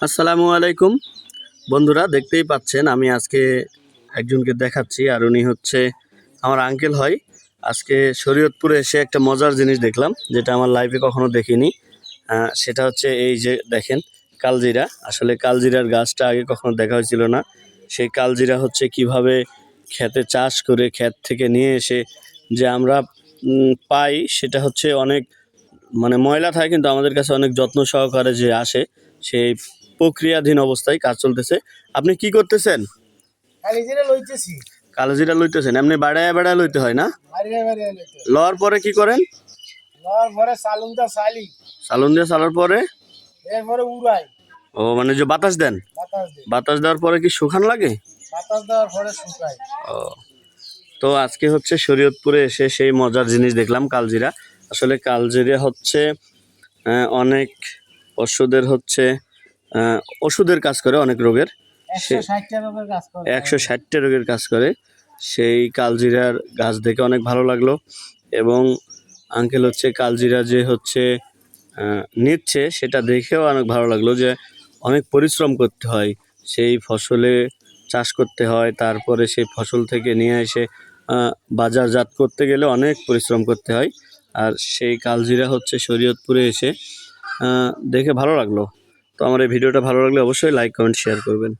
আসসালামু আলাইকুম বন্ধুরা, দেখতেই পাচ্ছেন আমি আজকে একজনকে দেখাচ্ছি, আর উনি হচ্ছে আমার আঙ্কেল হয়। আজকে শরীয়তপুরে এসে একটা মজার জিনিস দেখলাম, যেটা আমার লাইফে কখনো দেখিনি। সেটা হচ্ছে এই যে দেখেন, কালজিরা। আসলে কালজিরার গাছটা আগে কখনো দেখা হয়েছিল না। সেই কালজিরা হচ্ছে কিভাবে ক্ষেতে চাষ করে ক্ষেত থেকে নিয়ে এসে যে আমরা পাই, সেটা হচ্ছে অনেক মানে ময়লা থাকে, কিন্তু আমাদের কাছে অনেক যত্ন সহকারে যে আসে, সেই প্রক্রিয়াধীন অবস্থায় কাজ চলতেছে। আপনি কি করতেছেন? কালোজিরা লইতেছেন? এমনি বাড়ায় বাড়ায় লইতে হয় না? লওয়ার পরে কি করেন? সালুন দিয়ে চালার পরে ও মানে যে বাতাস দেন? বাতাস দেওয়ার পরে কি শুকান লাগে? ও, তো আজকে হচ্ছে শরীয়তপুরে এসে সেই মজার জিনিস দেখলাম, কালজিরা। আসলে কালজিরা হচ্ছে অনেক পশুদের হচ্ছে ওষুধের কাজ করে, অনেক রোগের। 160টা রোগের কাজ করে। সেই কালজিরার গাছ দেখে অনেক ভালো লাগলো, এবং আঙ্কেল হচ্ছে কালজিরা যে হচ্ছে নিচ্ছে, সেটা দেখেও অনেক ভালো লাগলো যে অনেক পরিশ্রম করতে হয়, সেই ফসলে চাষ করতে হয়, তারপরে সেই ফসল থেকে নিয়ে এসে বাজারজাত করতে গেলে অনেক পরিশ্রম করতে হয়। আর সেই কালজিরা হচ্ছে শরীয়তপুরে এসে দেখে ভালো লাগলো। তো আমার এই ভিডিওটা ভালো লাগলে অবশ্যই লাইক, কমেন্ট, শেয়ার করবেন।